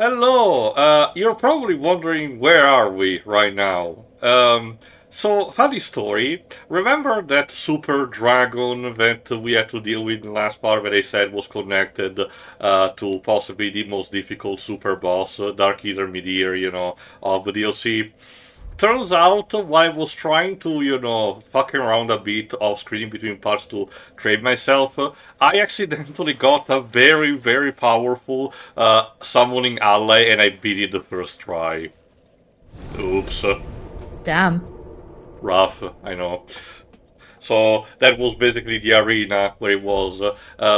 Hello! You're probably wondering where are we right now? So, funny story. Remember that super dragon that we had to deal with in the last part that I said was connected to possibly the most difficult super boss, Dark Eater Midir, of the DLC? Turns out, while I was trying to, fucking around a bit off screen between parts to trade myself, I accidentally got a very, very powerful summoning ally and I beat it the first try. Oops. Damn. Rough, I know. So that was basically the arena where it was,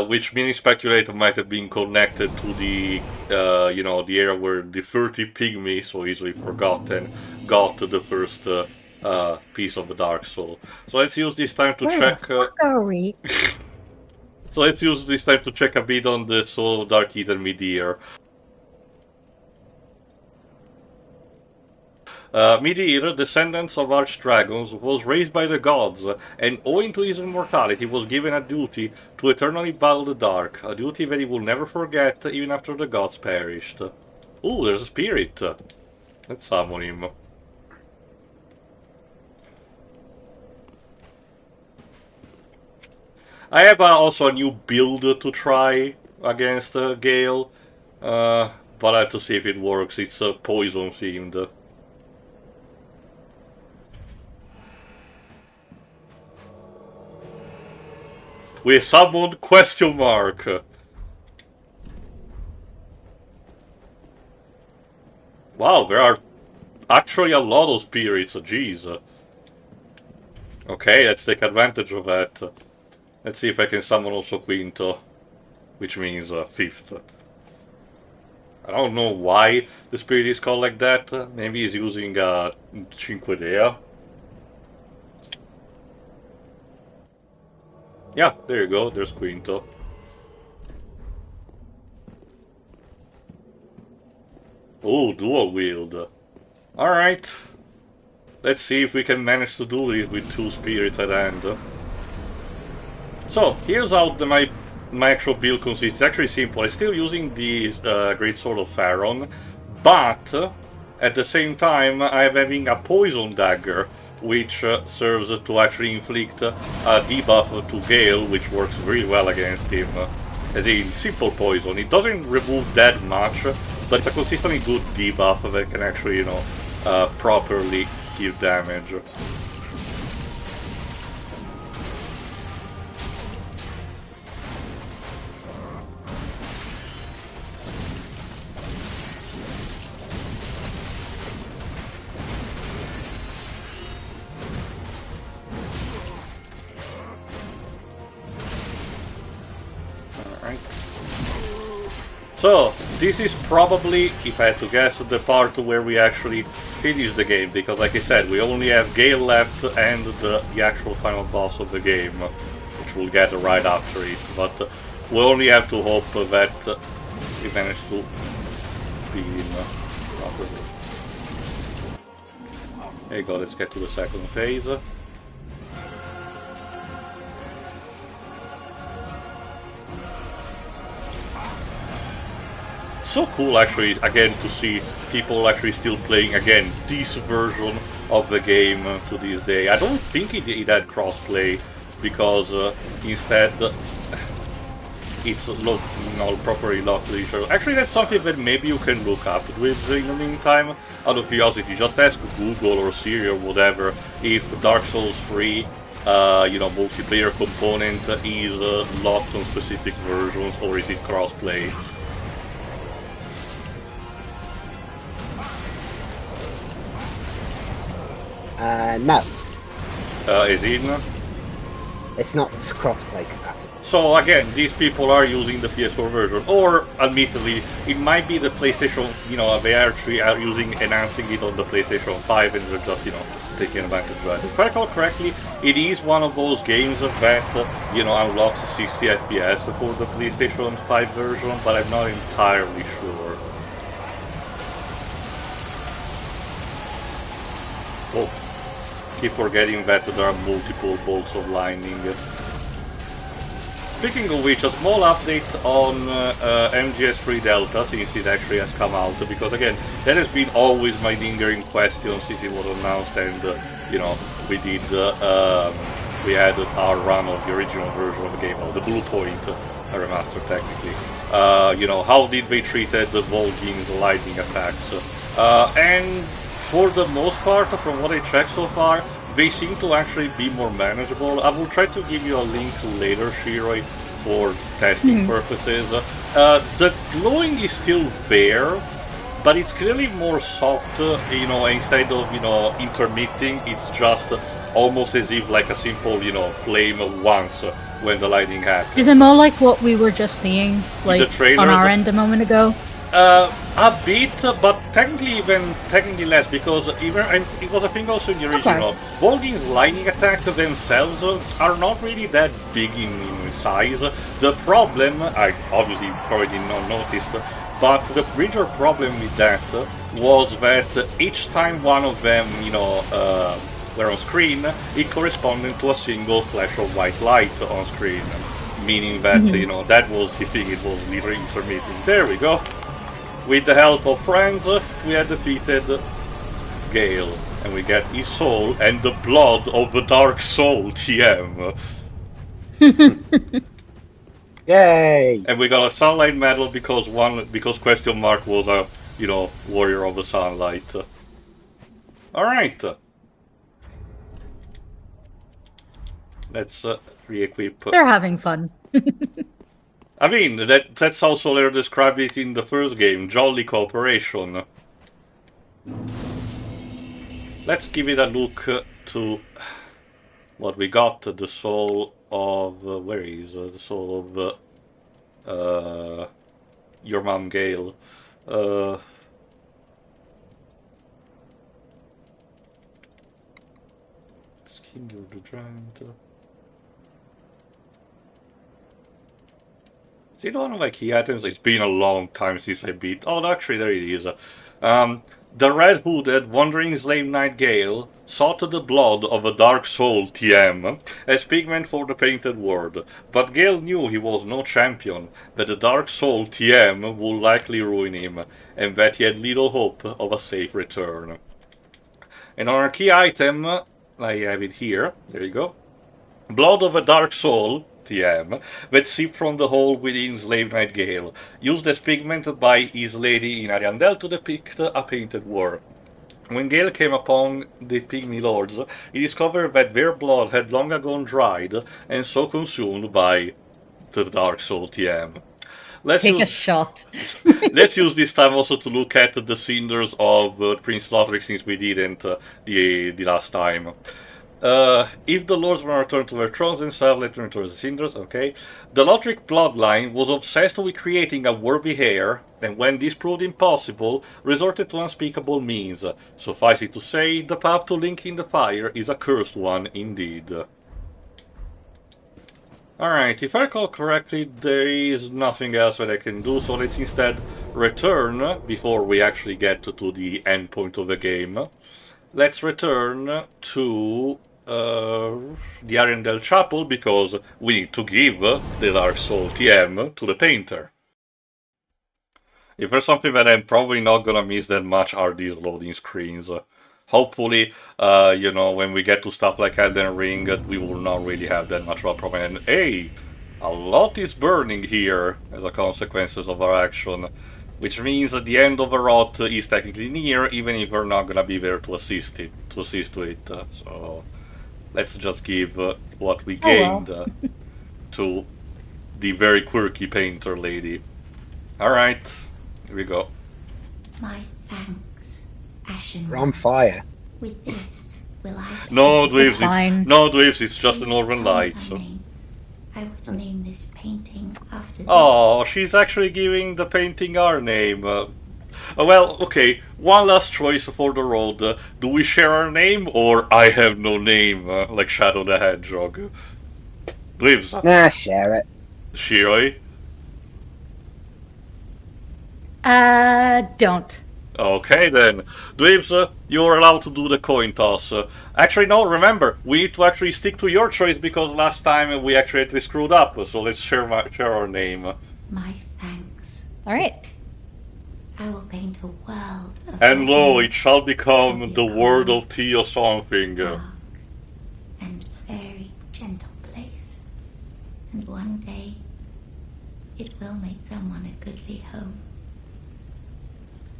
which many speculate might have been connected to the area where the 30 pygmy, so easily forgotten, got the first piece of the Dark Soul. So let's use this time to Where the check. fuck are we? So let's use this time to check a bit on the Soul of Dark Eater Midir. Midir, descendants of archdragons, was raised by the gods, and owing to his immortality was given a duty to eternally battle the dark, a duty that he will never forget even after the gods perished. Ooh, there's a spirit. Let's summon him. I have also a new build to try against Gale, but I have to see if it works. It's poison themed. We summoned question mark. Wow, there are actually a lot of spirits, jeez. Okay, let's take advantage of that. Let's see if I can summon also Quinto, which means fifth. I don't know why the spirit is called like that. Maybe he's using Cinque Dea. Yeah, there you go, there's Quinto. Oh, dual wield. Alright. Let's see if we can manage to do it with two spirits at hand. So, here's how my actual build consists. It's actually simple. I'm still using the Great Sword of Pharaon, but at the same time I'm having a Poison Dagger, which serves to actually inflict a debuff to Gale, which works really well against him. As a simple poison. It doesn't remove that much, but it's a consistently good debuff that can actually, properly give damage. So, this is probably, if I had to guess, the part where we actually finish the game, because like I said, we only have Gale left and the actual final boss of the game, which we'll get right after it, but we only have to hope that we manage to beat him properly. There you go, let's get to the second phase. So cool actually again to see people actually still playing again this version of the game to this day. I don't think it had crossplay because instead it's not properly locked to. Actually, that's something that maybe you can look up with in the meantime. Out of curiosity, just ask Google or Siri or whatever if Dark Souls 3 multiplayer component is locked on specific versions or is it crossplay. No. Is it? It's not cross-play compatible. So again, these people are using the PS4 version, or admittedly, it might be the PlayStation. They actually are enhancing it on the PlayStation 5, and they're just taking advantage of that. If I recall correctly, it is one of those games that unlocks 60 FPS for the PlayStation 5 version, but I'm not entirely sure. Oh. Keep forgetting that there are multiple bolts of lightning. speaking of which, a small update on MGS3 Delta, since it actually has come out, because again, that has been always my lingering question since it was announced, and you know, we had our run of the original version of the game, or the Blue Point remaster technically. You know, how did they treated the Volgin's lightning attacks? And for the most part, from what I checked so far, they seem to actually be more manageable. I will try to give you a link later, Shiroi, for testing purposes. The glowing is still there, but it's clearly more soft, you know, instead of, you know, intermitting, it's just almost as if like a simple, you know, flame once when the lightning happens. Is it more like what we were just seeing, like, on our end a moment ago? A bit, but technically less, because even it was a thing also in the original. Volgin's lightning attacks themselves are not really that big in size. The problem, I obviously probably did not notice, but the major problem with that was that each time one of them, you know, were on screen, it corresponded to a single flash of white light on screen, meaning that, you know, that was the thing, it was literally intermittent. There we go. With the help of friends, we had defeated Gale, and we get his soul and the blood of the Dark Soul, TM. Yay! And we got a Sunlight Medal because Question Mark was a, you know, warrior of the sunlight. Alright. Let's re-equip. They're having fun. I mean, that's also how they described it in the first game, jolly cooperation. Let's give it a look to what we got, the soul of... where is the soul of your mom, Gale? Skin of the Giant... Is it one of my key items? It's been a long time since I beat... Oh, actually, there it is. The red-hooded, wandering slave knight Gale sought the blood of a dark soul, TM, as pigment for the painted word. But Gale knew he was no champion, that the dark soul, TM, would likely ruin him, and that he had little hope of a safe return. And on our key item, I have it here, there you go. Blood of a dark soul, TM, that seeped from the hole within Slave Knight Gale, used as pigment by his lady in Ariandel to depict a painted war. When Gale came upon the Pygmy Lords, he discovered that their blood had long ago dried, and so consumed by the Dark Soul TM. Take a shot. Let's use this time also to look at the cinders of Prince Lothric, since we didn't the last time. If the lords were returned to their thrones themselves, let them return the cinders, okay. The Lothric bloodline was obsessed with creating a worthy heir, and when this proved impossible, resorted to unspeakable means. Suffice it to say, the path to linking the fire is a cursed one indeed. Alright, if I recall correctly, there is nothing else that I can do, so let's instead return, before we actually get to the end point of the game. Let's return to the Ariandel Chapel, because we need to give the Dark Soul TM to the painter. If there's something that I'm probably not gonna miss that much are these loading screens. Hopefully, you know, when we get to stuff like Elden Ring, we will not really have that much of a problem. And hey, a lot is burning here as a consequence of our action. Which means that the end of the rot is technically near, even if we're not gonna be there to assist to it. So let's just give what we gained to the very quirky painter lady. Alright, here we go. My thanks, Ashen. We're on fire. With this, will I... No, Dwaves, fine. It's just a northern light. So. I would name this painting after... Oh, she's actually giving the painting our name. Well, okay, one last choice for the road. Do we share our name, or I have no name, like Shadow the Hedgehog? Dwaves. Nah, share it. Shiroi? Don't. Okay then. Dweebs, you're allowed to do the coin toss. Actually, no, remember, we need to actually stick to your choice because last time we actually screwed up, so let's share our name. My thanks. Alright. I will paint a world of And lo, your it shall become will be the world cold, of tea or something. dark, and very gentle place. And one day, it will make someone a goodly home.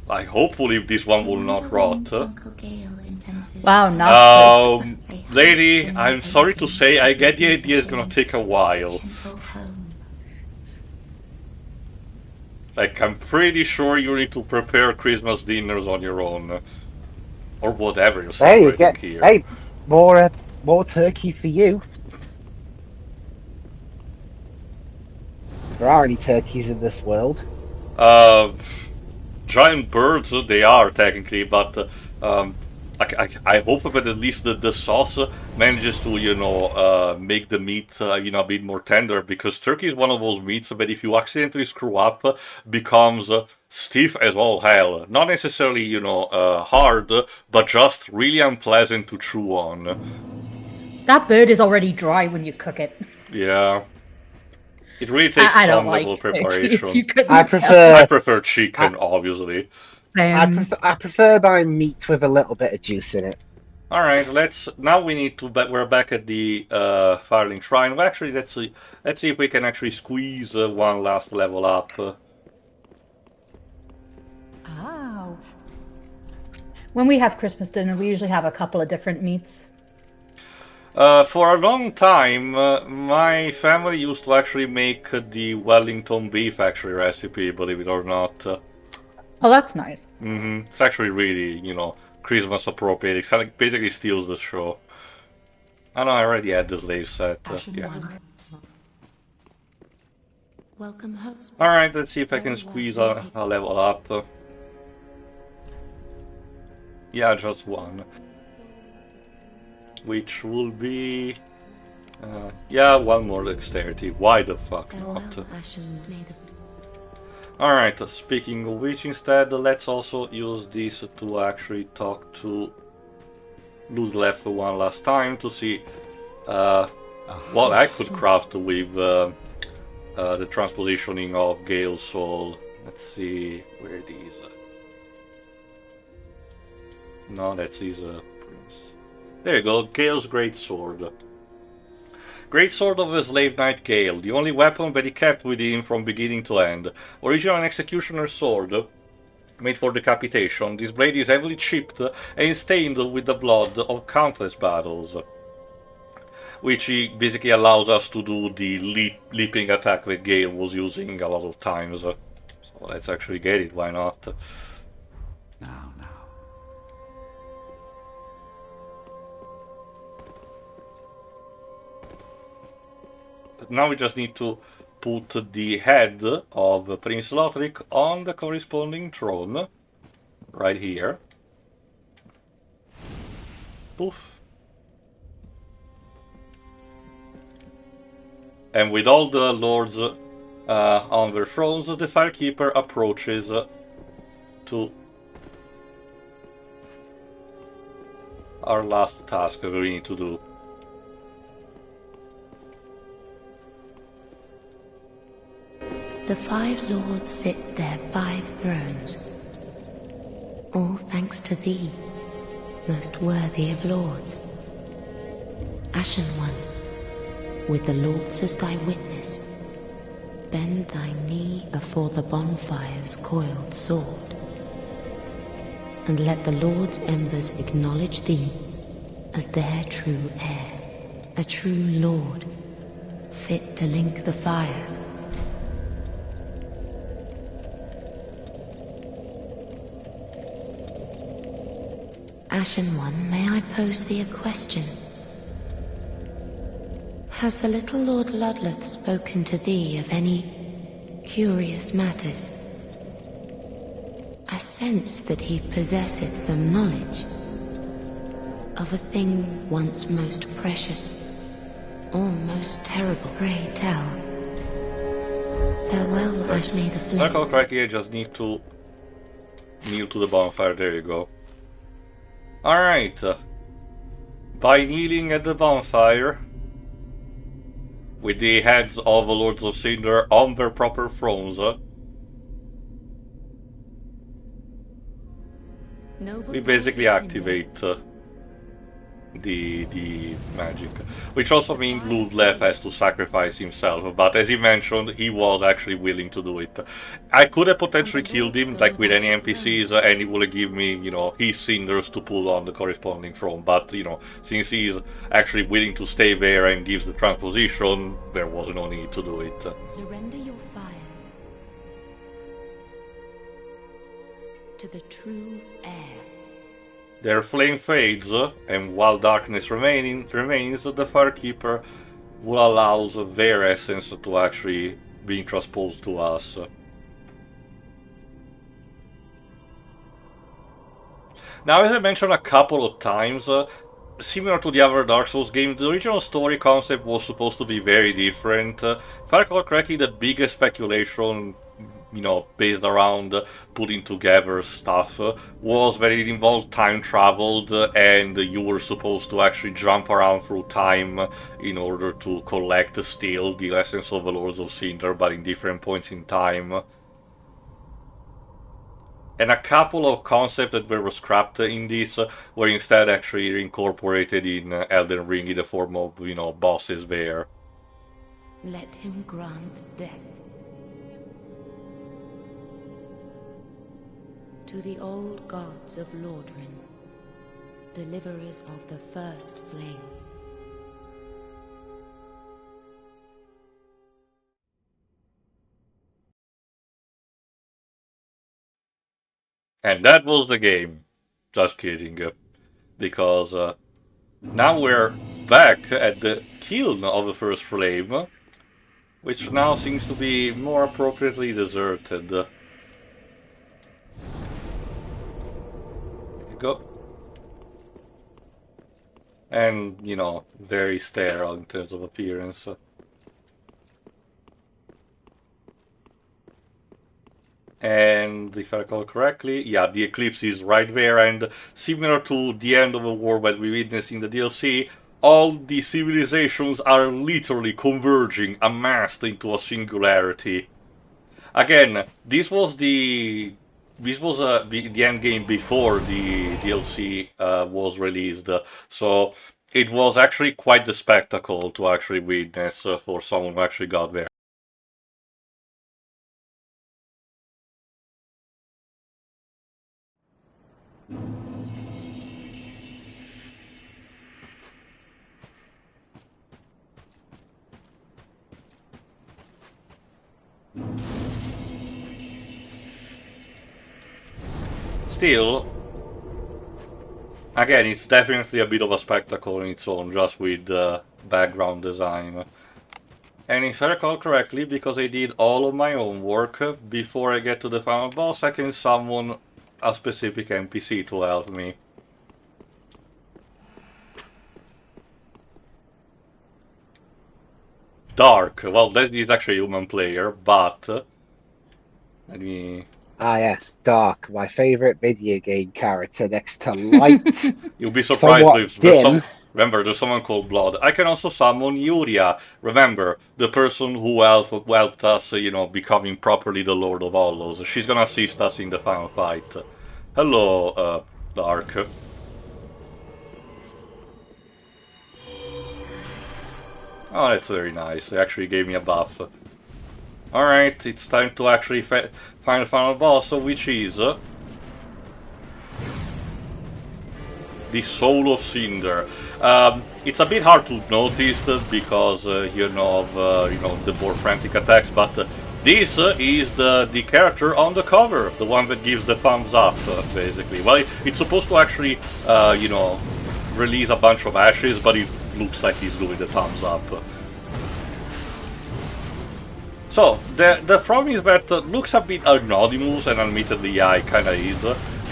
Like, hopefully this one will not rot. Wow, not Lady, I'm sorry to say, I get the idea it's gonna take a while. Like, I'm pretty sure you need to prepare Christmas dinners on your own. Or whatever you're There you celebrating go. here. Hey, more turkey for you. If there are any turkeys in this world. Giant birds, they are technically, but I hope that at least the sauce manages to, make the meat, a bit more tender, because turkey is one of those meats that if you accidentally screw up, becomes stiff as all hell. Not necessarily, hard, but just really unpleasant to chew on. That bird is already dry when you cook it. Yeah. It really takes some level of preparation. I prefer chicken, obviously. I prefer buying meat with a little bit of juice in it. All right, now we need to. We're back at the Firelink Shrine. Well, actually, let's see if we can actually squeeze one last level up. Oh. When we have Christmas dinner, we usually have a couple of different meats. For a long time, my family used to actually make the Wellington beef recipe, believe it or not. Oh, that's nice. It's actually really, Christmas appropriate. It kind of basically steals the show. I know I already had the slave set. Yeah. Welcome, host. All right, let's see if I can squeeze a level up. Yeah, just one. Which will be... yeah, one more dexterity. Why the fuck not? Alright, speaking of which, instead, let's also use this to actually talk to Ludlef one last time to see what I could craft with the transpositioning of Gale's soul. Let's see where it is. No, that's his prince. There you go, Gale's Great Sword. Great Sword of the Slave Knight Gale, the only weapon that he kept with him from beginning to end. Original executioner's sword, made for decapitation, this blade is heavily chipped and stained with the blood of countless battles. Which basically allows us to do the leaping attack that Gale was using a lot of times. So let's actually get it, why not? Now. Now we just need to put the head of Prince Lothric on the corresponding throne. Right here. Poof. And with all the lords on their thrones, the Firekeeper approaches to our last task that we need to do. The 5 lords sit their 5 thrones, all thanks to thee, most worthy of lords. Ashen One, with the lords as thy witness, bend thy knee afore the bonfire's coiled sword, and let the lords' embers acknowledge thee as their true heir, a true lord, fit to link the fire. Ashen One, may I pose thee a question? Has the little Lord Ludleth spoken to thee of any curious matters? I sense that he possesseth some knowledge of a thing once most precious, or most terrible. Pray tell. Farewell, Ash, may the flame... If I recall correctly, I just need to kneel to the bonfire, there you go. Alright. By kneeling at the bonfire, with the heads of the Lords of Cinder on their proper thrones, we basically activate the magic, which also means Ludlev has to sacrifice himself, but as he mentioned, he was actually willing to do it. I could have potentially killed him, like with any NPCs, and he would have given me, you know, his cinders to pull on the corresponding throne, but, you know, since he's actually willing to stay there and gives the transposition, there was no need to do it. Surrender your fires to the true air. Their flame fades, and while darkness remains, the Firekeeper will allow their essence to actually be transposed to us. Now, as I mentioned a couple of times, similar to the other Dark Souls game, the original story concept was supposed to be very different. If I recall correctly, the biggest speculation, you know, based around putting together stuff, was that it involved time traveled and you were supposed to actually jump around through time in order to collect still the essence of the Lords of Cinder, but in different points in time. And a couple of concepts that were scrapped in this were instead actually incorporated in Elden Ring in the form of, you know, bosses there. Let him grant death to the old gods of Lordran, deliverers of the first flame. And that was the game. Just kidding. Because now we're back at the kiln of the first flame, which now seems to be more appropriately deserted. There you go. And, you know, very sterile in terms of appearance. And if I recall correctly, yeah, the eclipse is right there, and similar to the end of the war that we witnessed in the DLC, all the civilizations are literally converging, amassed into a singularity. Again, this was the end game before the DLC was released, so it was actually quite the spectacle to actually witness for someone who actually got there. Still, again, it's definitely a bit of a spectacle in its own, just with background design. And if I recall correctly, because I did all of my own work, before I get to the final boss, I can summon a specific NPC to help me. Dark. Well, that is actually a human player, but... let me... Ah yes, Dark, my favourite video game character next to Light. You'll be surprised Somewhat with dim. remember, there's someone called Blood. I can also summon Yuria. Remember, the person who helped us, you know, becoming properly the Lord of Hollows. She's gonna assist us in the final fight. Hello, Dark. Oh, that's very nice. They actually gave me a buff. Alright, it's time to actually find the final boss, which is... the Soul of Cinder. It's a bit hard to notice because you know the more frantic attacks, but this is the character on the cover, the one that gives the thumbs up, basically. Well, it's supposed to actually you know, release a bunch of ashes, but it looks like he's doing the thumbs up. So the problem is that looks a bit anonymous, and admittedly, yeah, it kinda is.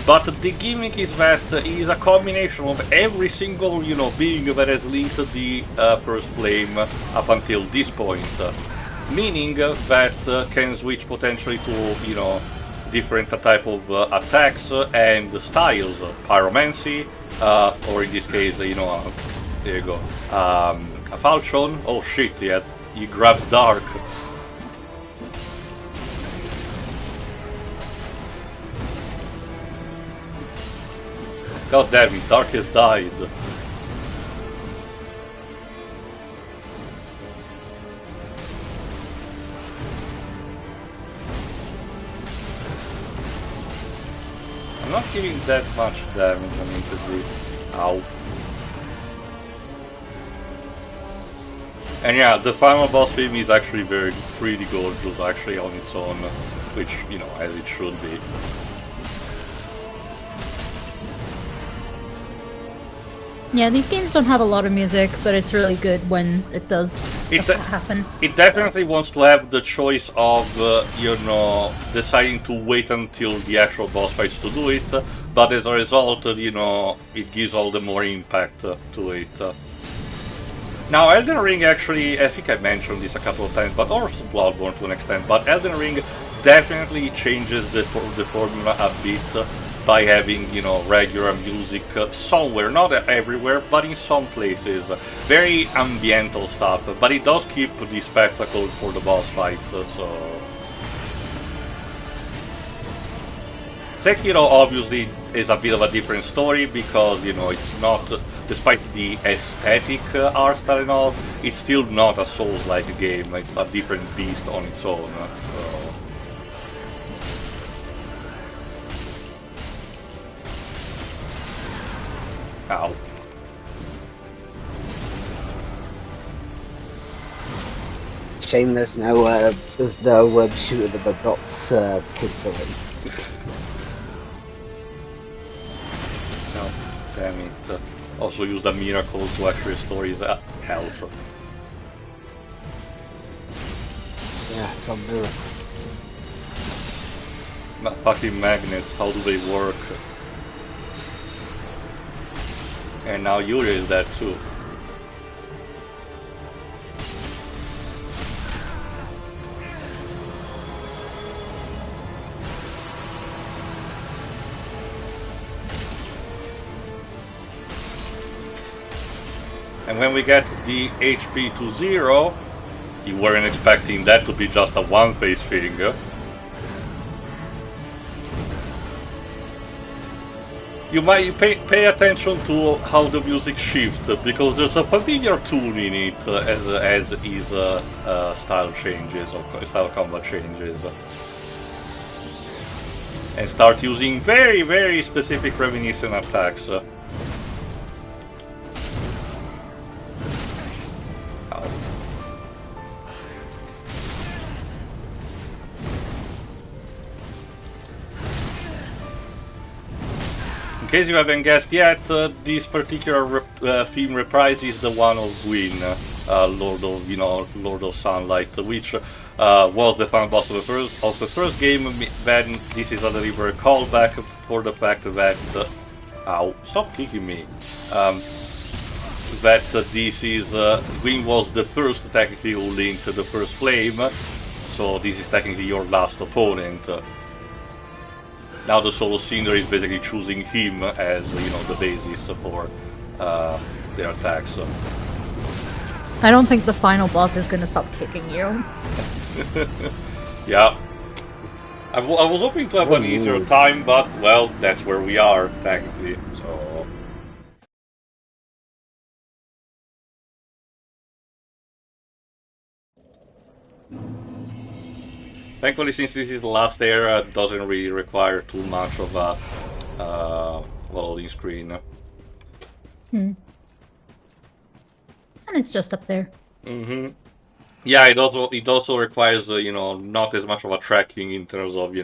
But the gimmick is that he is a combination of every single, you know, being that has linked the first flame up until this point. Meaning that can switch potentially to, you know, different type of attacks and styles, pyromancy, or in this case, there you go, a falchion. Oh shit, yeah, he grabbed dark. God damn it, Dark has died. I'm not giving that much damage, admittedly. Ow. And yeah, the final boss theme is actually pretty gorgeous, actually, on its own, which, as it should be. Yeah, these games don't have a lot of music, but it's really good when it does happen. It definitely wants to have the choice of, deciding to wait until the actual boss fights to do it, but as a result, it gives all the more impact to it. Now, Elden Ring actually, I think I mentioned this a couple of times, but also Bloodborne to an extent, but Elden Ring definitely changes the formula a bit by having, regular music somewhere, not everywhere, but in some places. Very ambiental stuff, but it does keep the spectacle for the boss fights, so... Sekiro obviously is a bit of a different story because, it's not, despite the aesthetic art style and all, it's still not a Souls-like game, it's a different beast on its own. So. Ow. Shame there's no shooting at the dots capability. Oh, damn it. Also used a miracle to actually restore his health. Yeah, some miracle. Fucking magnets, how do they work? And now Yuri is dead too. And when we get the HP to 0, you weren't expecting that to be just a one-phase thing. You might pay attention to how the music shifts, because there's a familiar tune in it as is style changes or style combat changes. And start using very, very specific reminiscent attacks. In case you haven't guessed yet, this particular theme reprise is the one of Gwyn, Lord of Sunlight, which was the final boss of the first game. Then this is a deliberate callback for the fact that ow! Stop kicking me. That this is Gwyn was the first technically who linked the first flame, so this is technically your last opponent. Now the solo Cinder is basically choosing him as, the basis for their attacks. I don't think the final boss is gonna stop kicking you. Yeah. I was hoping to have an easier time, but, well, that's where we are, technically, so... Thankfully, since this is the last area, it doesn't really require too much of a loading screen. And it's just up there. Yeah, it also requires, not as much of a tracking in terms of,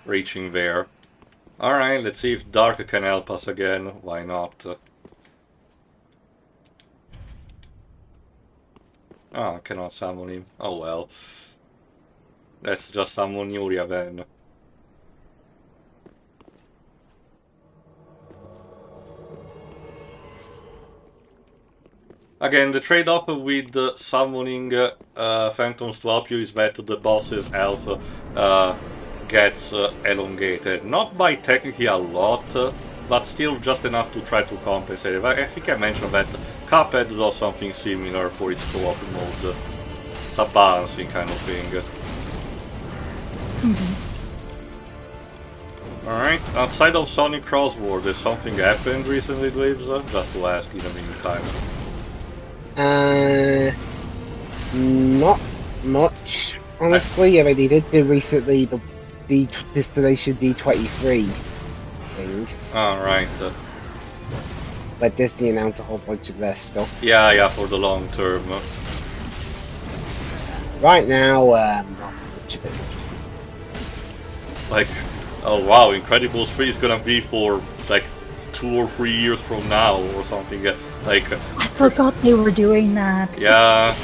reaching there. Alright, let's see if Dark can help us again. Why not? Oh, I cannot summon him. Oh well. Let's just summon Yuria then. Again, the trade-off with summoning phantoms to help you is that the boss's health gets elongated. Not by technically a lot, but still just enough to try to compensate it. I think I mentioned that Cuphead does something similar for its co-op mode. It's a balancing kind of thing. Alright, outside of Sonic Crossword, has something happened recently, Dweebs? Just to ask in the meantime. Not much, honestly. I mean, they did do recently the Destination D23 thing. Alright. Where Disney announced a whole bunch of their stuff. Yeah, for the long term. Right now, not much of it interesting. Like, oh wow, Incredibles 3 is gonna be for like 2 or 3 years from now or something. Like, I forgot they were doing that. yeah.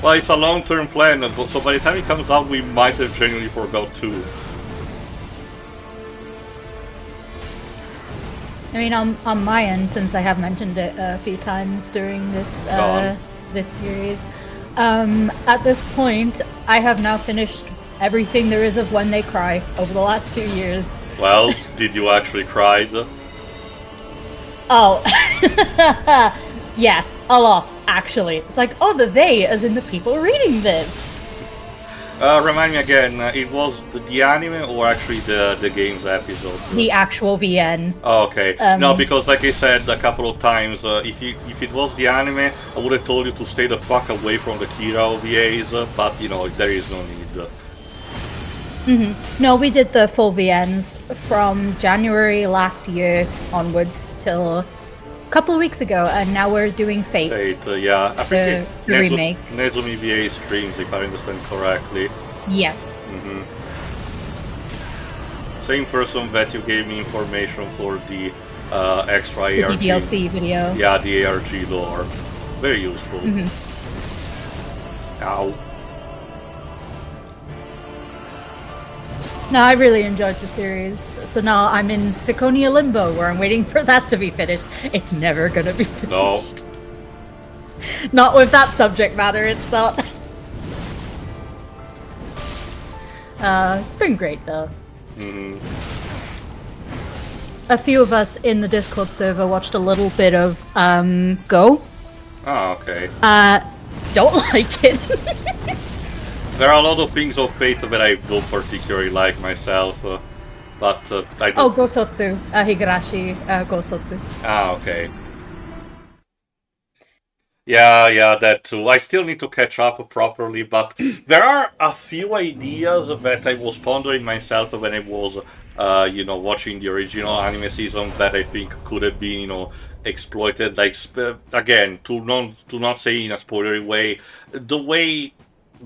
Well, it's a long-term plan, so by the time it comes out, we might have genuinely forgot too. I mean, on my end, since I have mentioned it a few times during this this series, at this point, I have now finished everything there is of When They Cry over the last 2 years. Well, did you actually cry? Oh, yes, a lot, actually. It's like, oh, the they, as in the people reading this. Remind me again, it was the anime or actually the games episode? The actual VN. Oh, okay. No, because like I said a couple of times, if it was the anime, I would have told you to stay the fuck away from the Kira OVAs, but you know, there is no need. No, we did the full VNs from January last year onwards till a couple of weeks ago, and now we're doing Fate. Fate, yeah. I think the remake. Nezumi VA streams, if I understand correctly. Yes. Same person that you gave me information for the extra The ARG. DLC video. Yeah, the ARG lore. Very useful. Ow. No, I really enjoyed the series. So now I'm in Siconia Limbo, where I'm waiting for that to be finished. It's never gonna be finished. No. Not with that subject matter, it's not. It's been great, though. A few of us in the Discord server watched a little bit of Go. Oh, okay. Don't like it. There are a lot of things of Fate that I don't particularly like myself, but I don't... Oh, Gosotsu. Higurashi Gosotsu. Ah, okay. Yeah, that too. I still need to catch up properly, but there are a few ideas that I was pondering myself when I was, watching the original anime season that I think could have been, exploited. Like, again, to not say in a spoilery way, the way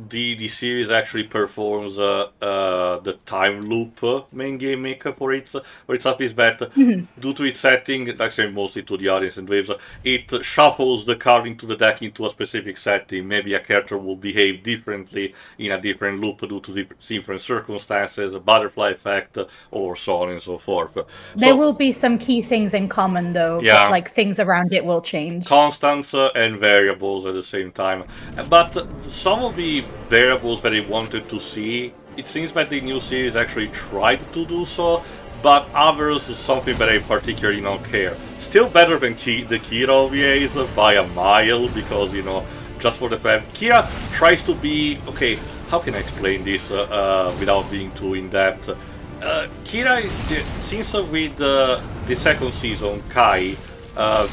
the series actually performs the time loop main gimmick for its stuff is that due to its setting, like I say mostly to the audience and waves, it shuffles the card into the deck into a specific setting. Maybe a character will behave differently in a different loop due to different circumstances, a butterfly effect, or so on and so forth. There will be some key things in common, though. Yeah. But, like, things around it will change. Constants and variables at the same time. But some of the variables that I wanted to see, it seems that the new series actually tried to do so, but others is something that I particularly don't care. Still better than the Kira OVAs by a mile, because, just for the fact, Kira tries to be... Okay, how can I explain this without being too in-depth? Kira, since with the second season, Kai,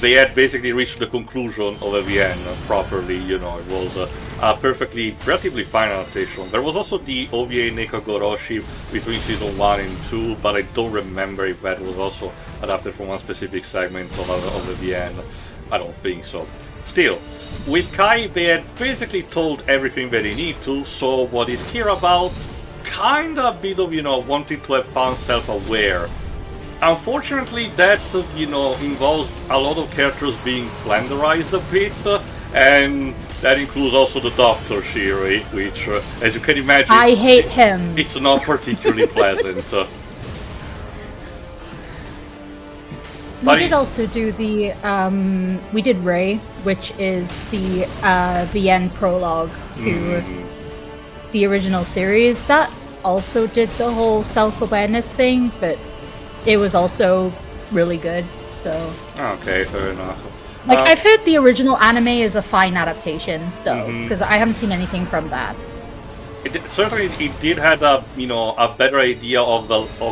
they had basically reached the conclusion of a VN properly, it was a relatively fine adaptation. There was also the OVA Nekogoroshi between season 1 and 2, but I don't remember if that was also adapted from one specific segment of the VN. I don't think so. Still, with Kai, they had basically told everything that they need to, so what is Kira about? Kinda a bit of, wanting to have fun, self-aware. Unfortunately, that, involves a lot of characters being flanderized a bit, and that includes also the Dr. Shiri, which, as you can imagine... I hate him! It's not particularly pleasant. We did also do the, we did Ray, which is the VN prologue to the original series. That also did the whole self-awareness thing, but it was also really good. So Okay, fair enough. like I've heard the original anime is a fine adaptation though, Mhm. because I haven't seen anything from that. Certainly, it did have a a better idea of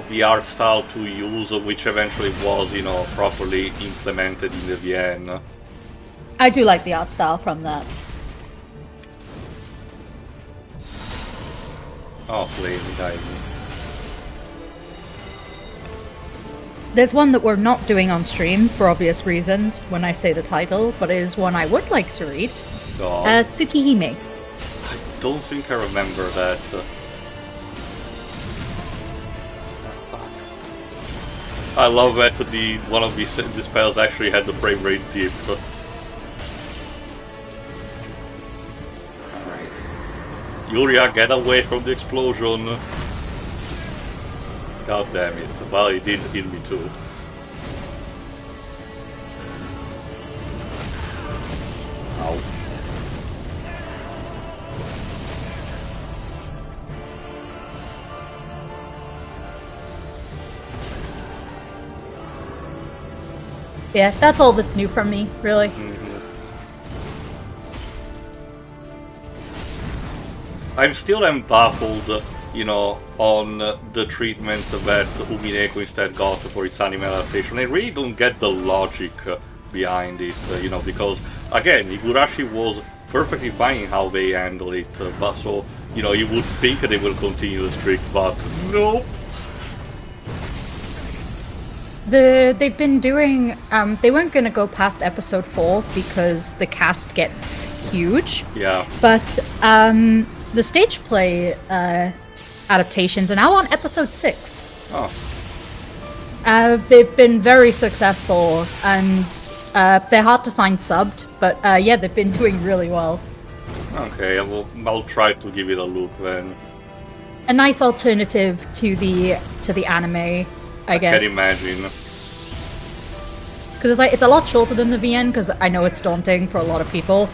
the art style to use, which eventually was properly implemented in the VN. I do like the art style from that. Oh, flame diving. There's one that we're not doing on stream for obvious reasons when I say the title, but it is one I would like to read. Oh, Tsukihime. I don't think I remember that. I love that one of these spells actually had the frame rate dip. Alright. Yuria, get away from the explosion! God damn it. Well, it did hit me too. Ow. Yeah, that's all that's new from me, really. I'm still baffled, on the treatment that Umineko instead got for its anime adaptation. I really don't get the logic behind it, because, again, Higurashi was perfectly fine in how they handle it, but so, you would think they will continue the streak, but nope. They've been doing, they weren't gonna go past episode 4 because the cast gets huge. Yeah. But, the stage play, adaptations are now on episode 6. Oh. They've been very successful, and, they're hard to find subbed, but, yeah, they've been doing really well. Okay, I'll try to give it a look then. A nice alternative to the anime, I guess. I can imagine. Because it's a lot shorter than the VN, because I know it's daunting for a lot of people.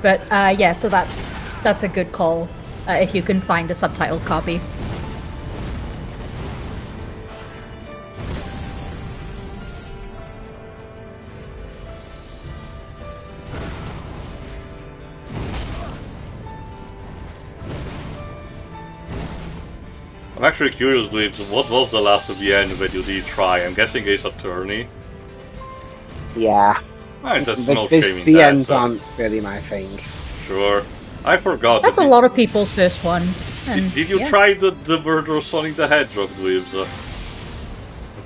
But yeah, so that's a good call if you can find a subtitled copy. I'm actually curious, Dweebs, what was the last VN that you did try? I'm guessing Ace Attorney. Yeah. Right, that's The no shame in VNs that. aren't really my thing. Sure. I forgot. That's a lot of people's first one. And, Did you yeah. try the Murder of Sonic the Hedgehog, Dweebs?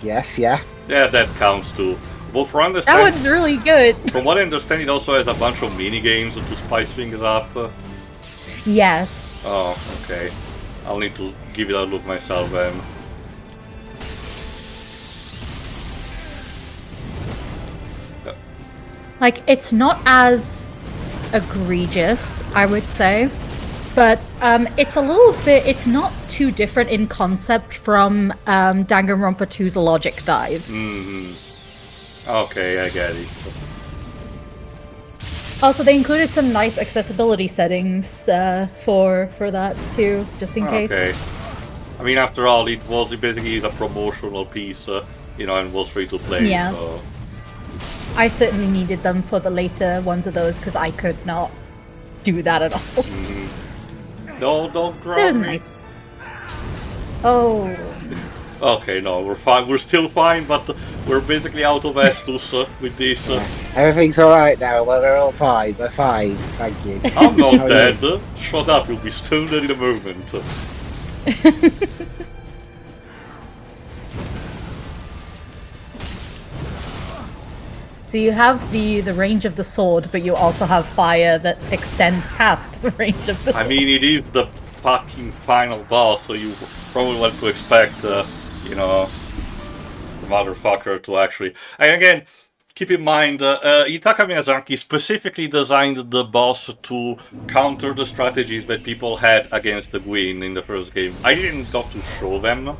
Yes, yeah. Yeah, that counts too. Well, from That one's really good. From what I understand, it also has a bunch of mini games to spice things up. Yes. Oh, okay. I'll need to give it a look myself then. Like, it's not as egregious, I would say, but it's a little bit, it's not too different in concept from Danganronpa 2's Logic Dive. Okay, I get it. Also, they included some nice accessibility settings for that too, just in case. Okay. I mean, after all, it basically is a promotional piece, and was free to play. Yeah. So. I certainly needed them for the later ones of those because I could not do that at all. No, don't drop So it was me. nice. Oh. Okay, no, we're fine. We're still fine, but we're basically out of Estus with this. Everything's alright now. We're all fine. We're fine. Thank you. I'm not How are you? dead. Shut up, you'll be stoned in a moment. So you have the range of the sword, but you also have fire that extends past the range of the sword. I mean, it is the fucking final boss, so you probably want to expect, the motherfucker to actually... And again, keep in mind, Itaka Miyazaki specifically designed the boss to counter the strategies that people had against the Gwyn in the first game. I didn't got to show them,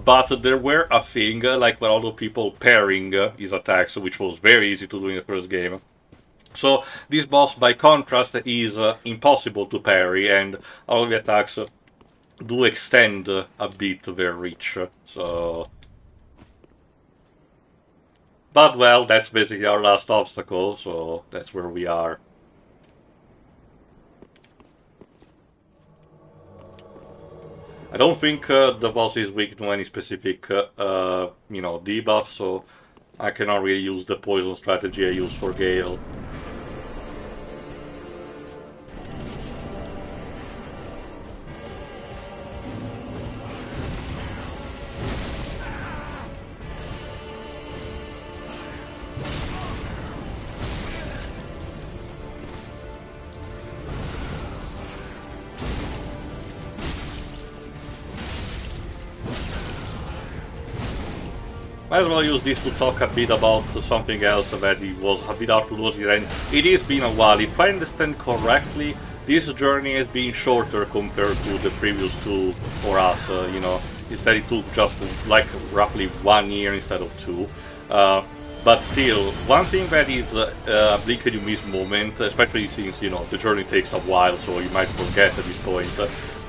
but there were a thing, like when all the people parrying his attacks, which was very easy to do in the first game. So this boss, by contrast, is impossible to parry, and all the attacks do extend a bit their reach. So, but well, that's basically our last obstacle. So that's where we are. I don't think the boss is weak to any specific, debuff, so I cannot really use the poison strategy I use for Gale. Might as well use this to talk a bit about something else that it was a bit hard to lose it, and it has been a while. If I understand correctly, this journey has been shorter compared to the previous two for us, instead it took just like roughly 1 year instead of 2. But still, one thing that is a blink and you miss moment, especially since, the journey takes a while, so you might forget at this point,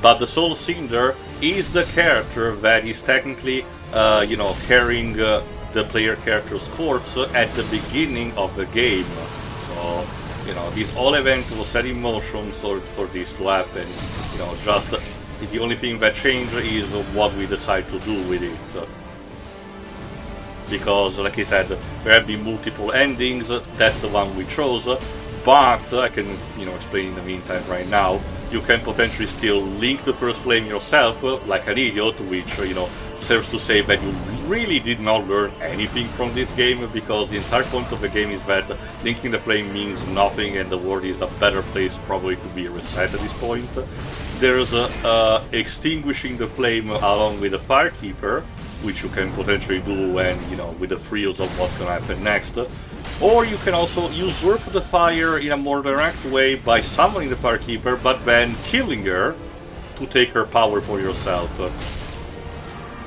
but the Soul Cinder is the character that is technically carrying the player character's corpse at the beginning of the game. So, this whole event was set in motion for this to happen. Just the only thing that changed is what we decide to do with it. Because, like I said, there have been multiple endings, that's the one we chose, but I can, explain in the meantime right now, you can potentially still link the first flame yourself, like an idiot, which, serves to say that you really did not learn anything from this game, because the entire point of the game is that linking the flame means nothing and the world is a better place probably to be reset at this point. There's extinguishing the flame along with the Firekeeper, which you can potentially do when, with the thrills of what's gonna happen next. Or you can also usurp the fire in a more direct way by summoning the Firekeeper, but then killing her to take her power for yourself.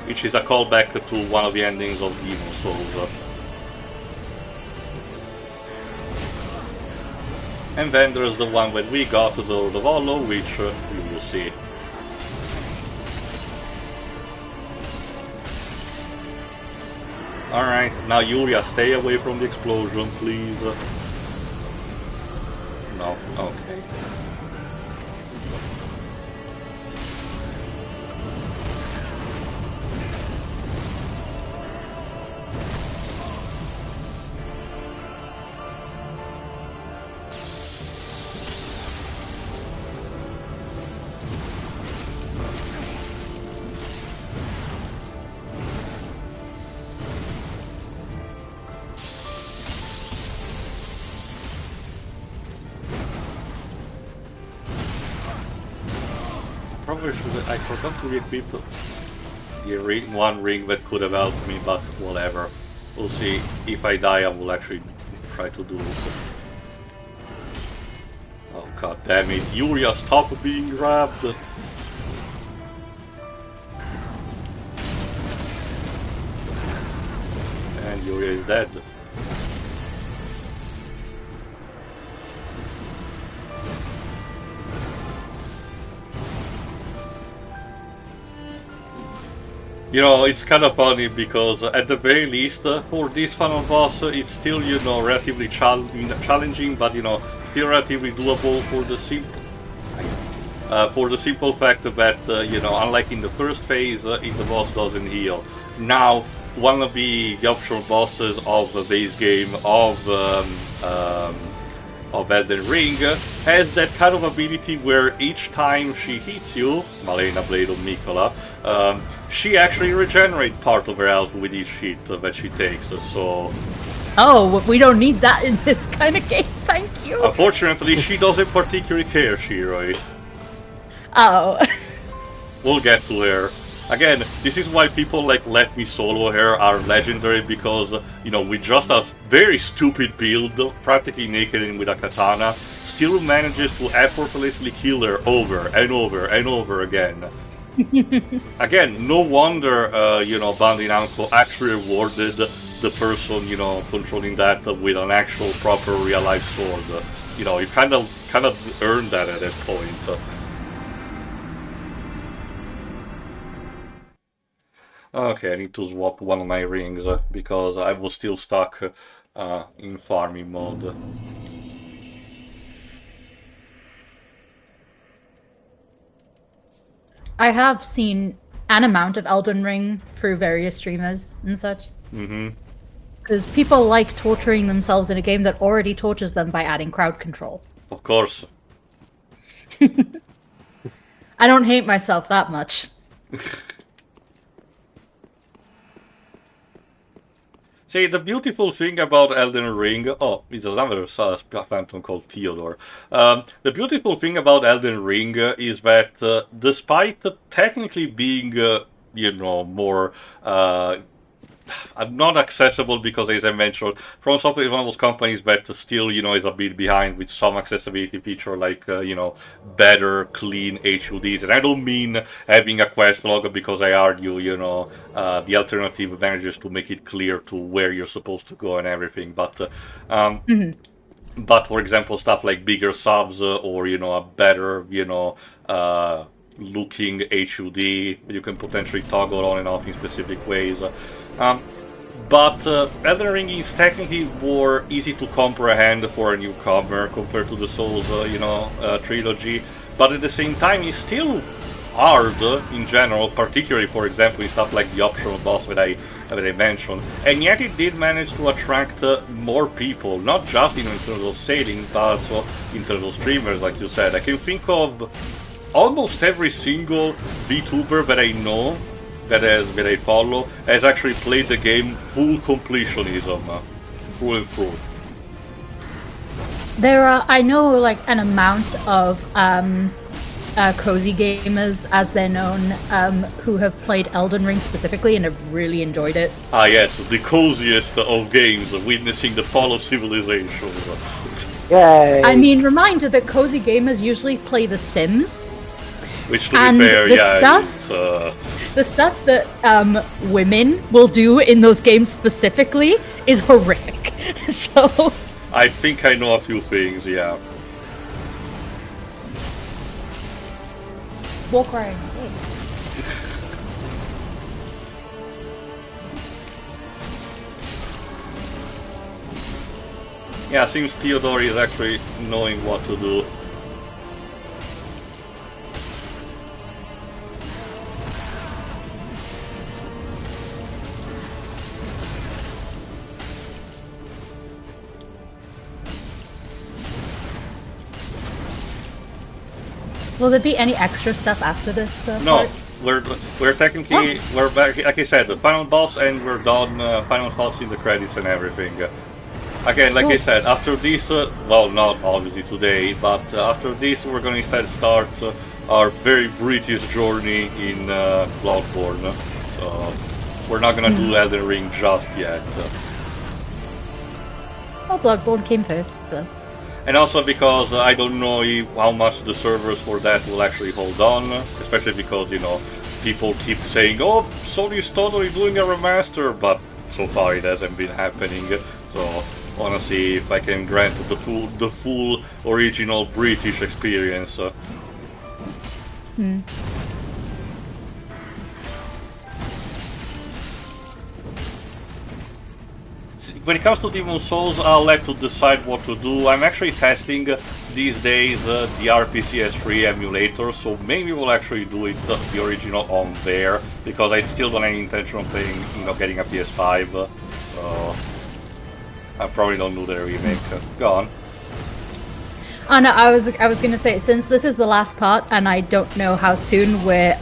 Which is a callback to one of the endings of Demon Souls. And then there's the one that we got, the Lord of Hollow, which you will see. Alright, now Yuria, stay away from the explosion, please. No, okay. I forgot to re-equip the one ring that could have helped me, but whatever. We'll see. If I die, I will actually try to do it. Oh god damn it, Yuria, stop being grabbed! And Yuria is dead. It's kind of funny because at the very least, for this final boss, it's still, relatively challenging, but, still relatively doable for the simple fact that, unlike in the first phase, if the boss doesn't heal. Now, one of the optional bosses of the base game of Elden Ring has that kind of ability where each time she hits you, Malena, Blade of Mikola, she actually regenerates part of her health with each hit that she takes, so... Oh, we don't need that in this kind of game, thank you! Unfortunately, she doesn't particularly care, Shiroi. Oh. We'll get to her. Again, this is why people like Let Me Solo Her are legendary, because, with just a very stupid build, practically naked and with a katana, still manages to effortlessly kill her over and over and over again. Again, no wonder, Bandai Namco actually rewarded the person, you know, controlling that with an actual proper real life sword. You know, you kind of earn that at that point. Okay, I need to swap one of my rings because I was still stuck in farming mode. I have seen an amount of Elden Ring through various streamers and such. Mm-hmm. Because people like torturing themselves in a game that already tortures them by adding crowd control. Of course. I don't hate myself that much. See, the beautiful thing about Elden Ring... Oh, it's another phantom called Theodore. The beautiful thing about Elden Ring is that despite technically being, you know, more... not accessible because, as I mentioned, From Software is one of those companies that still, you know, is a bit behind with some accessibility feature like, you know, better, clean HUDs. And I don't mean having a quest log because I argue, you know, the alternative manages to make it clear to where you're supposed to go and everything. But, but for example, stuff like bigger subs or, you know, a better, you know, looking HUD you can potentially toggle on and off in specific ways. But Elden Ring is technically more easy to comprehend for a newcomer compared to the Souls, you know, trilogy. But at the same time, it's still hard in general, particularly, for example, in stuff like the optional boss that I mentioned. And yet it did manage to attract more people, not just in terms of sailing, but also in terms of streamers, like you said. I can think of almost every single VTuber that I know that I follow has actually played the game full completionism, full and through. There are, I know, like, an amount of cozy gamers, as they're known, who have played Elden Ring specifically and have really enjoyed it. Ah yes, the coziest of games, witnessing the fall of civilization. Yay! I mean, reminder that cozy gamers usually play The Sims. Which, to And be fair, the yeah, stuff, the stuff that women will do in those games specifically is horrific. So I think I know a few things, yeah. walk around. Yeah, seems Theodore is actually knowing what to do. Will there be any extra stuff after this? No, part? we're technically we're back. Like I said, the final boss, and we're done. Final thoughts in the credits and everything. Again, like I said, after this, well, not obviously today, but after this, we're gonna instead start our very British journey in Bloodborne. So we're not gonna do Elden Ring just yet. Well, Bloodborne came first, so. And also because I don't know how much the servers for that will actually hold on, especially because, you know, people keep saying, oh, Sony's totally doing a remaster, but so far it hasn't been happening. So I wanna see if I can grant the full original British experience. When it comes to Demon Souls, I'll let to decide what to do. I'm actually testing these days the RPCS3 emulator, so maybe we'll actually do it the original on there, because I still don't have any intention of playing, you know, getting a PS5. So I probably don't do the remake. Go on. Oh no, I was gonna say, since this is the last part, and I don't know how soon we're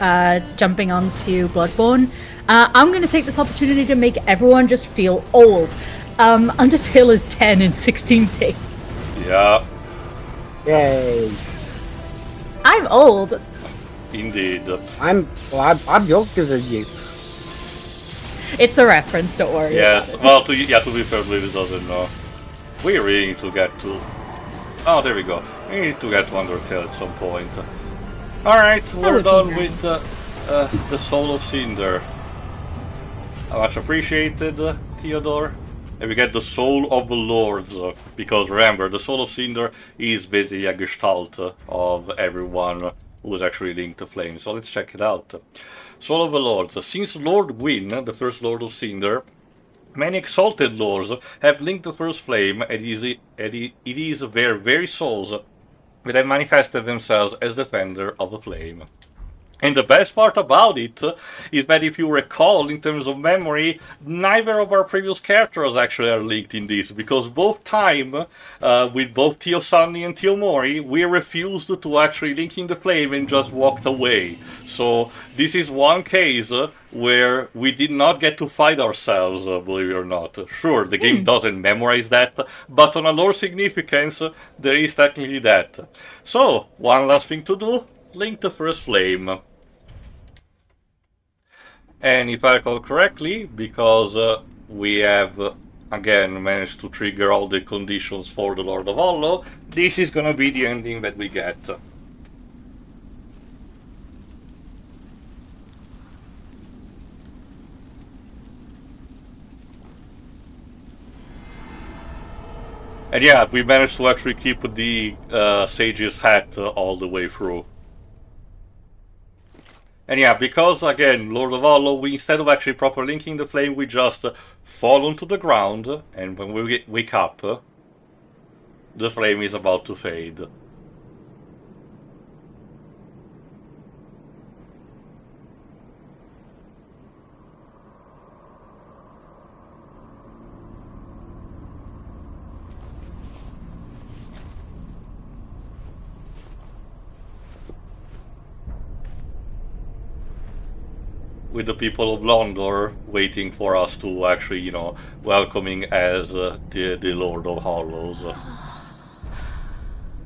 jumping on to Bloodborne, I'm gonna take this opportunity to make everyone just feel old. Undertale is 10 in 16 days. Yeah. Yay! I'm old. Indeed. I'm younger than you. It's a reference, don't worry. Yes. about it. Well, to be fair, Blizzard doesn't know. We really need to get to... Oh, there we go. We need to get to Undertale at some point. Alright, we're would be done nice. with the Soul of Cinder. Much appreciated. Theodore. And we get the Soul of the Lords, because remember, the Soul of Cinder is basically a gestalt of everyone who's actually linked to Flame. So let's check it out. Soul of the Lords. Since Lord Gwyn, the first Lord of Cinder, many exalted lords have linked the first flame, and it is their very souls that have manifested themselves as defender of the flame. And the best part about it is that if you recall, in terms of memory, neither of our previous characters actually are linked in this, because both time, with both Tio Sunny and Tio Mori, we refused to actually link in the flame and just walked away. So this is one case where we did not get to fight ourselves, believe it or not. Sure, the game doesn't memorize that, but on a lore significance, there is technically that. So, one last thing to do. Link the first flame. And if I recall correctly, because we have again managed to trigger all the conditions for the Lord of Hollow, this is gonna be the ending that we get. And yeah, we managed to actually keep the Sage's hat all the way through. And yeah, because again, Lord of Hollow, we instead of actually proper linking the flame, we just fall onto the ground, and when we wake up, the flame is about to fade. With the people of Londor waiting for us to actually, you know, welcoming as the Lord of Hollows.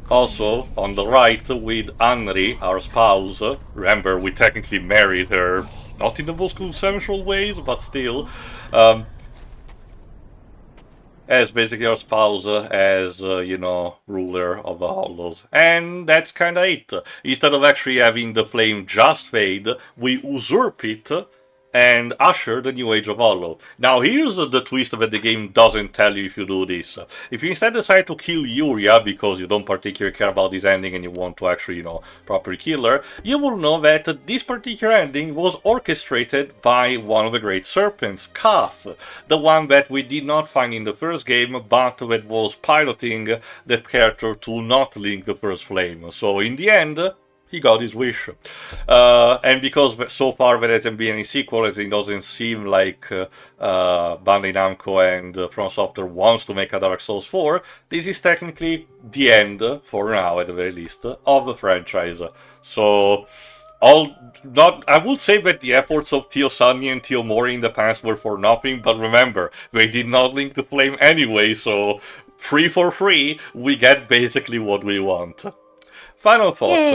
Also, on the right, with Anri, our spouse. Remember, we technically married her, not in the most consensual ways, but still. As basically our spouse, as, you know, ruler of the Hollows. And that's kinda it. Instead of actually having the flame just fade, we usurp it and usher the new age of Hollow. Now here's the twist that the game doesn't tell you if you do this. If you instead decide to kill Yuria because you don't particularly care about this ending and you want to actually, you know, properly kill her, you will know that this particular ending was orchestrated by one of the Great Serpents, Kaf, the one that we did not find in the first game, but that was piloting the character to not link the first flame. So in the end, he got his wish. And because so far there hasn't been any sequel, as it doesn't seem like Bandai Namco and From Software wants to make a Dark Souls 4, this is technically the end, for now at the very least, of the franchise. So, I would say that the efforts of Tio Sunny and Tio Mori in the past were for nothing, but remember, they did not link the flame anyway, so free for free, we get basically what we want. Final thoughts,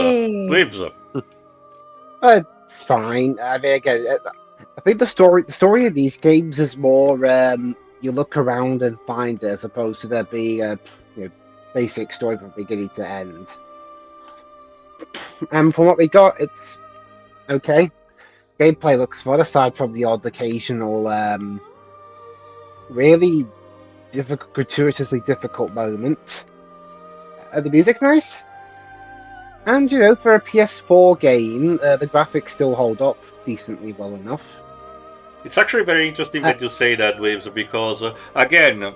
Libs. It's fine. I mean, again, I think the story of these games is more you look around and find it, as opposed to there being a basic story from beginning to end. And from what we got, it's okay. Gameplay looks fun, aside from the odd occasional, really gratuitously difficult moment. The music's nice. And, for a PS4 game, the graphics still hold up decently well enough. It's actually very interesting that you say that, Waves, because, again,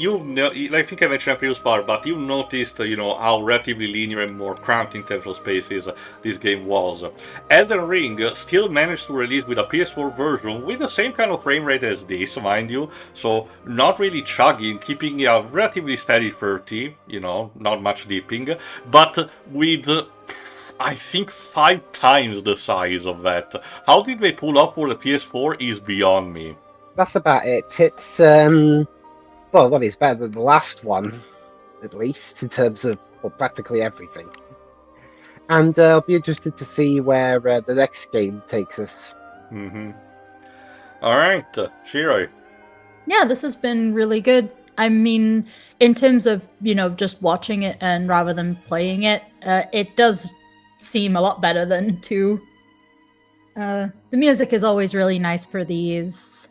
I think I mentioned a previous part, but you noticed, how relatively linear and more cramped in terms of spaces this game was. Elden Ring still managed to release with a PS4 version with the same kind of frame rate as this, mind you, so not really chugging, keeping a relatively steady 30, not much dipping, but with, I think, 5 times the size of that. How did they pull off for the PS4 is beyond me. That's about it. It's, well, it's better than the last one, at least, in terms of practically everything. And I'll be interested to see where the next game takes us. Mm-hmm. Alright, Shiroi. Yeah, this has been really good. I mean, in terms of, just watching it and rather than playing it, it does seem a lot better than 2. The music is always really nice for these.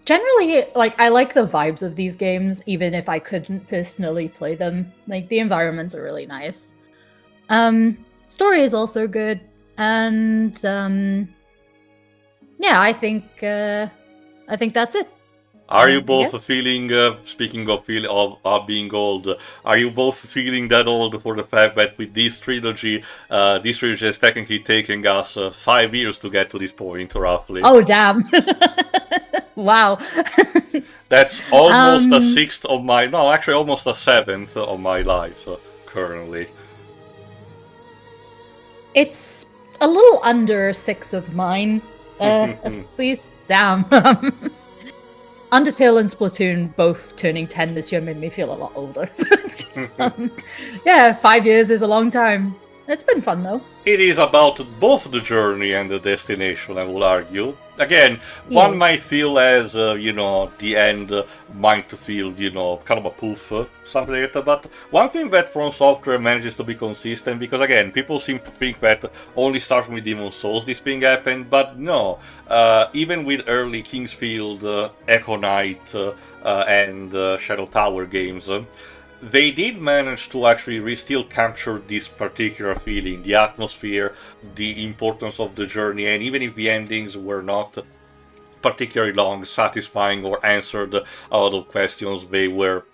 Generally, like, I like the vibes of these games, even if I couldn't personally play them. Like, the environments are really nice. Story is also good, and yeah, I think that's it. Are you I both guess. feeling, speaking of being old, are you both feeling that old for the fact that with this trilogy has technically taken us 5 years to get to this point, roughly? Oh damn! Wow. That's almost a um, sixth of my, no, actually almost a seventh of my life currently. it's a little under 6 of mine. At least, damn. Undertale and Splatoon both turning 10 this year made me feel a lot older. Yeah, 5 years is a long time. It's been fun though. It is about both the journey and the destination, I will argue. Again, one Yes. might feel as, the end might feel, kind of a poof, something like that. But one thing that From Software manages to be consistent, because again, people seem to think that only starting with Demon's Souls this thing happened, but no. Even with early Kingsfield, Echo Knight, and Shadow Tower games, they did manage to actually still capture this particular feeling, the atmosphere, the importance of the journey, and even if the endings were not particularly long, satisfying, or answered a lot of questions, they were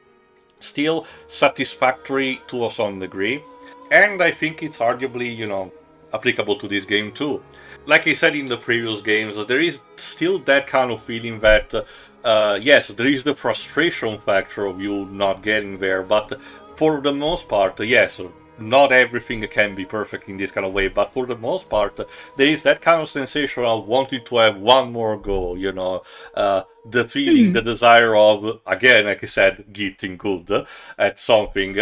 still satisfactory to some degree. And I think it's arguably, applicable to this game too. Like I said in the previous games, there is still that kind of feeling that, yes, there is the frustration factor of you not getting there, but for the most part, yes, not everything can be perfect in this kind of way, but for the most part, there is that kind of sensation of wanting to have one more go, the feeling, the desire of, again, like I said, getting good at something,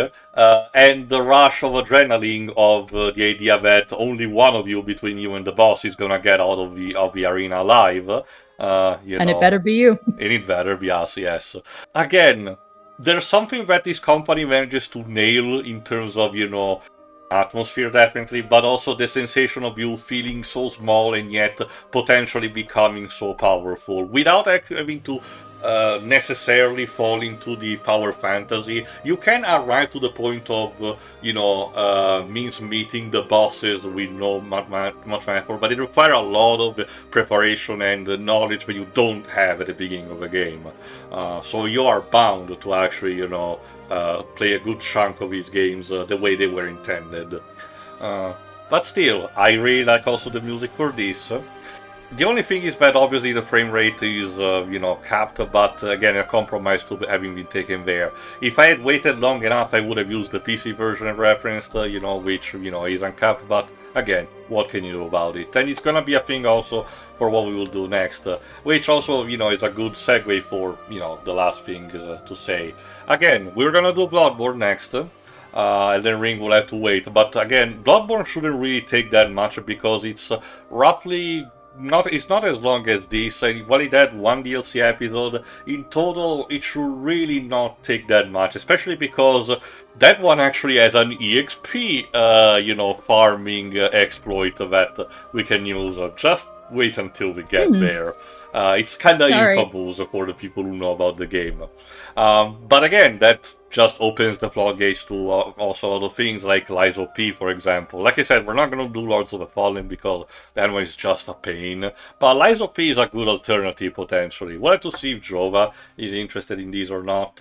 and the rush of adrenaline of the idea that only one of you between you and the boss is gonna get out of the arena alive. And it better be you. And it better be us, yes. Again, there's something that this company manages to nail in terms of, atmosphere definitely, but also the sensation of you feeling so small and yet potentially becoming so powerful without having to necessarily fall into the power fantasy. You can arrive to the point of, means meeting the bosses with no much effort, but it requires a lot of preparation and knowledge that you don't have at the beginning of the game. So you are bound to actually, play a good chunk of these games the way they were intended. But still, I really like also the music for this. The only thing is that obviously the frame rate is, capped, but again, a compromise to having been taken there. If I had waited long enough, I would have used the PC version of referenced, which, is uncapped, but again, what can you do about it? And it's gonna be a thing also for what we will do next, which also, is a good segue for, the last thing to say. Again, we're gonna do Bloodborne next. Elden Ring will have to wait, but again, Bloodborne shouldn't really take that much because it's roughly it's not as long as this, and while it had one DLC episode, in total it should really not take that much, especially because that one actually has an EXP, farming exploit that we can use. Just wait until we get there. It's kinda infamous for the people who know about the game. But again, that just opens the floodgates to also other things like Lies of P, for example. Like I said, we're not going to do Lords of the Fallen because that one is just a pain. But Lies of P is a good alternative, potentially. We'll have to see if Jova is interested in these or not.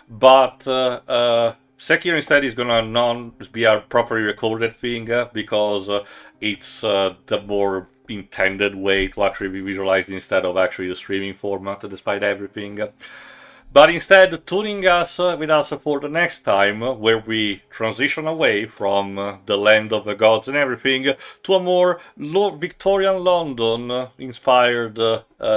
But Sekiro instead is gonna not be a properly recorded thing because it's the more intended way to actually be visualized instead of actually the streaming format, despite everything. But instead, tuning us with us for the next time, where we transition away from the land of the gods and everything to a more Victorian London inspired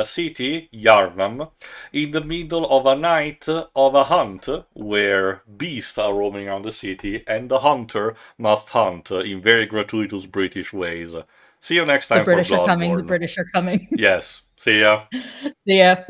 city, Yarnam, in the middle of a night of a hunt where beasts are roaming around the city and the hunter must hunt in very gratuitous British ways. See you next time The British for are coming. Bloodborne. The British are coming. Yes. See ya. Yeah.